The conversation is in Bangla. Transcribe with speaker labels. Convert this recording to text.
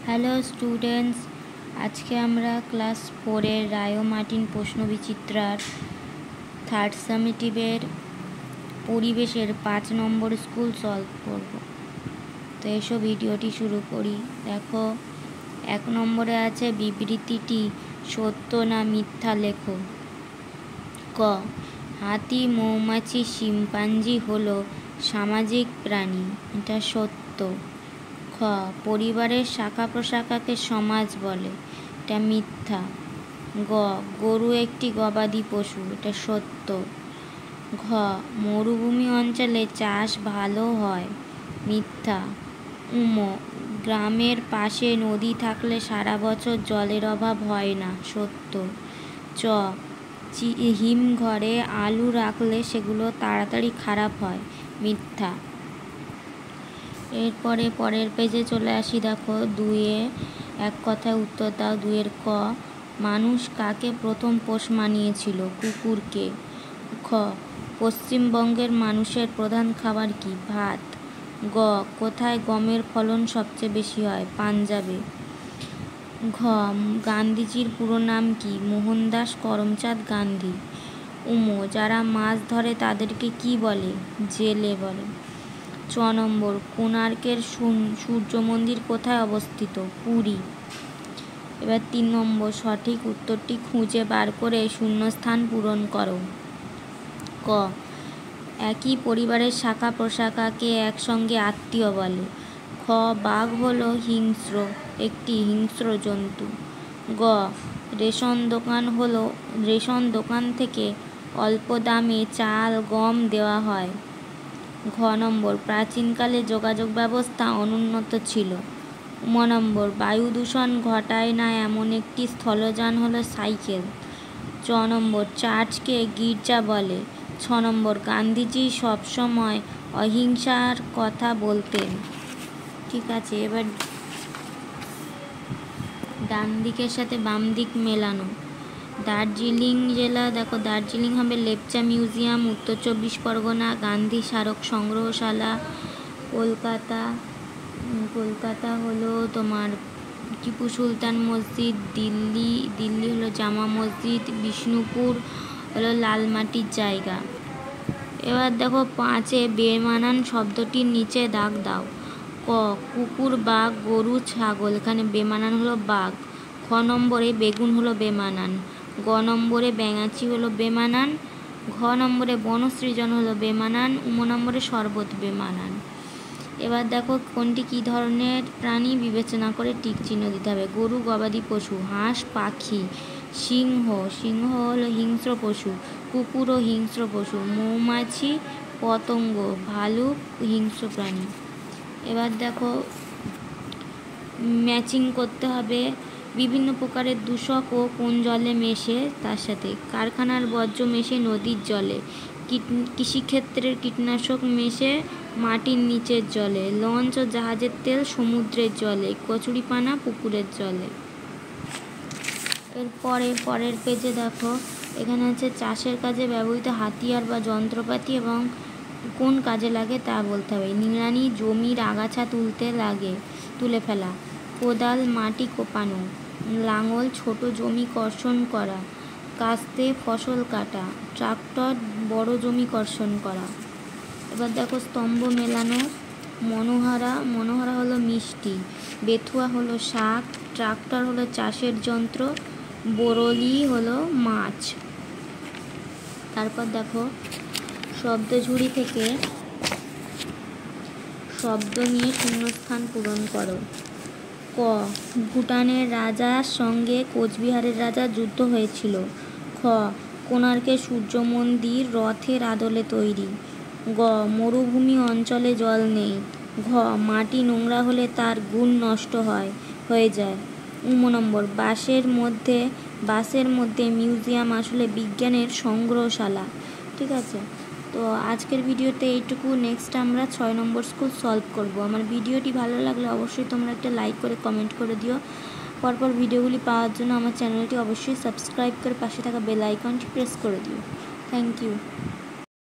Speaker 1: হ্যালো স্টুডেন্টস, আজকে আমরা ক্লাস 4-এর রায় ও মার্টিন প্রশ্নবিচিত্রার থার্ড সামেটিভের পরিবেশের 5 নম্বর স্কুল সলভ করব। তো এসো ভিডিওটি শুরু করি। দেখো, 1 নম্বরে আছে বিবৃতিটি সত্য না মিথ্যা লেখো। ক, হাতি, মৌমাছি, শিম্পাঞ্জি হলো সামাজিক প্রাণী, এটা সত্য। খ, পরিবারের শাখা প্রশাখাকে সমাজ বলে, এটা মিথ্যা। গ, গরু একটি গবাদি পশু, এটা সত্য। ঘ, মরুভূমি অঞ্চলে চাষ ভালো হয়, মিথ্যা। উম, গ্রামের পাশে নদী থাকলে সারা বছর জলের অভাব হয় না, সত্য। চ, হিমঘরে আলু রাখলে সেগুলো তাড়াতাড়ি খারাপ হয়, মিথ্যা। এরপরে পরের পেজে চলে আসি। দেখো, 2-এ এক কথায় উত্তর দাও। 2-এর ক, মানুষ কাকে প্রথম পোষ মানিয়েছিল? কুকুরকে। খ, পশ্চিমবঙ্গের মানুষের প্রধান খাবার কি? ভাত। গ, কোথায় গমের ফলন সবচেয়ে বেশি হয়? পাঞ্জাবে। ঘ, গান্ধীজির পুরো নাম কি? মোহনদাস করমচাঁদ গান্ধী। যারা মাছ ধরে তাদেরকে কি বলে? জেলে বলে। চ নম্বর, কোণার্কের সূর্য মন্দির কোথায় অবস্থিত? পুরী। এবার 3 নম্বর, সঠিক উত্তরটি খুঁজে বার করে শূন্যস্থান পূরণ করো। ক, একই পরিবারের শাখা প্রশাখাকে একসঙ্গে আত্মীয় বলে। খ, বাঘ হলো একটি হিংস্র জন্তু। গ, রেশন দোকান থেকে অল্প দামে চাল গম দেওয়া হয়। ঘ নম্বর, প্রাচীনকালে যোগাযোগ ব্যবস্থা অনুন্নত ছিল। নম্বর, বায়ু দূষণ ঘটায় না এমন একটি স্থলযান হলো সাইকেল। চ নম্বর, চার্চকে গির্জা বলে। 6 নম্বর, গান্ধীজি সবসময় অহিংসার কথা বলতেন। ঠিক আছে, এবার ডান দিকের সাথে বাম দিক মেলানো। দার্জিলিং জেলা, দেখো দার্জিলিং হবে লেপচা মিউজিয়াম, উত্তর 24 পরগনা। গান্ধী স্মারক সংগ্রহশালা কলকাতা হলো তোমার টিপু সুলতান মসজিদ। দিল্লি হলো জামা মসজিদ। বিষ্ণুপুর হলো লাল মাটির জায়গা। এবার দেখো 5-এ বেমানান শব্দটির নিচে দাগ দাও। ক, কুকুর, বাঘ, গরু, ছাগল, এখানে বেমানান হলো বাঘ। খ নম্বরে বেগুন হলো বেমানান। গ নম্বরে ব্যাঙাচি হলো বেমানান। ঘ নম্বরে বনসৃজন হলো বেমানান। নম্বরে শরবত বেমানান। এবার দেখো কোনটি কী ধরনের প্রাণী বিবেচনা করে টিক চিহ্ন দিতে হবে। গরু গবাদি পশু। হাঁস পাখি। সিংহ হলো হিংস্র পশু। কুকুরও হিংস্র পশু। মৌমাছি পতঙ্গ। ভালুক হিংস্র প্রাণী। এবার দেখো ম্যাচিং করতে হবে। বিভিন্ন প্রকারের দূষক ও কোন জলে মেশে তার সাথে। কারখানার বর্জ্য মেশে নদীর জলে। কৃষিক্ষেত্রের কীটনাশক মেশে মাটির নিচের জলে। লঞ্চ ও জাহাজের তেল সমুদ্রের জলে। কচুরিপানা পুকুরের জলে। এরপরে পরের পেজে দেখো, এখানে আছে চাষের কাজে ব্যবহৃত হাতিয়ার বা যন্ত্রপাতি এবং কোন কাজে লাগে তা বলতে হবে। নিড়ানি জমির আগাছা তুলে ফেলা। কোদাল মাটি কোপানো। লাঙল ছোট জমি কর্ষণ করা। কাস্তে ফসল কাটা। ট্রাক্টর বড় জমি কর্ষণ করা। এবার দেখো স্তম্ভ মেলানো। মনোহরা হলো মিষ্টি। বেথুয়া হলো শাক। ট্রাক্টর হলো চাষের যন্ত্র। বরলি হলো মাছ। তারপর দেখো শব্দঝুড়ি থেকে শব্দ নিয়ে শূন্যস্থান পূরণ করো। ক, ভুটানের রাজার সঙ্গে কোচবিহারের রাজার যুদ্ধ হয়েছিল। খ, কোণার্কের সূর্য মন্দির রথের আদলে তৈরি। গ, মরুভূমি অঞ্চলে জল নেই। ঘ, মাটি নোংরা হলে তার গুণ নষ্ট হয়ে যায়। নম্বর, বাসের মধ্যে মিউজিয়াম আসলে বিজ্ঞানের সংগ্রহশালা। ঠিক আছে, তো আজকের ভিডিওতে এইটুকু। নেক্সট আমরা 6 নম্বর স্কুল সলভ করব। আমার ভিডিওটি ভালো লাগলে অবশ্যই তোমরা একটা লাইক করে কমেন্ট করে দিও। পরপর ভিডিওগুলি পাওয়ার জন্য আমার চ্যানেলটি অবশ্যই সাবস্ক্রাইব করে পাশে থাকা বেল আইকনটি প্রেস করে দিও। Thank you.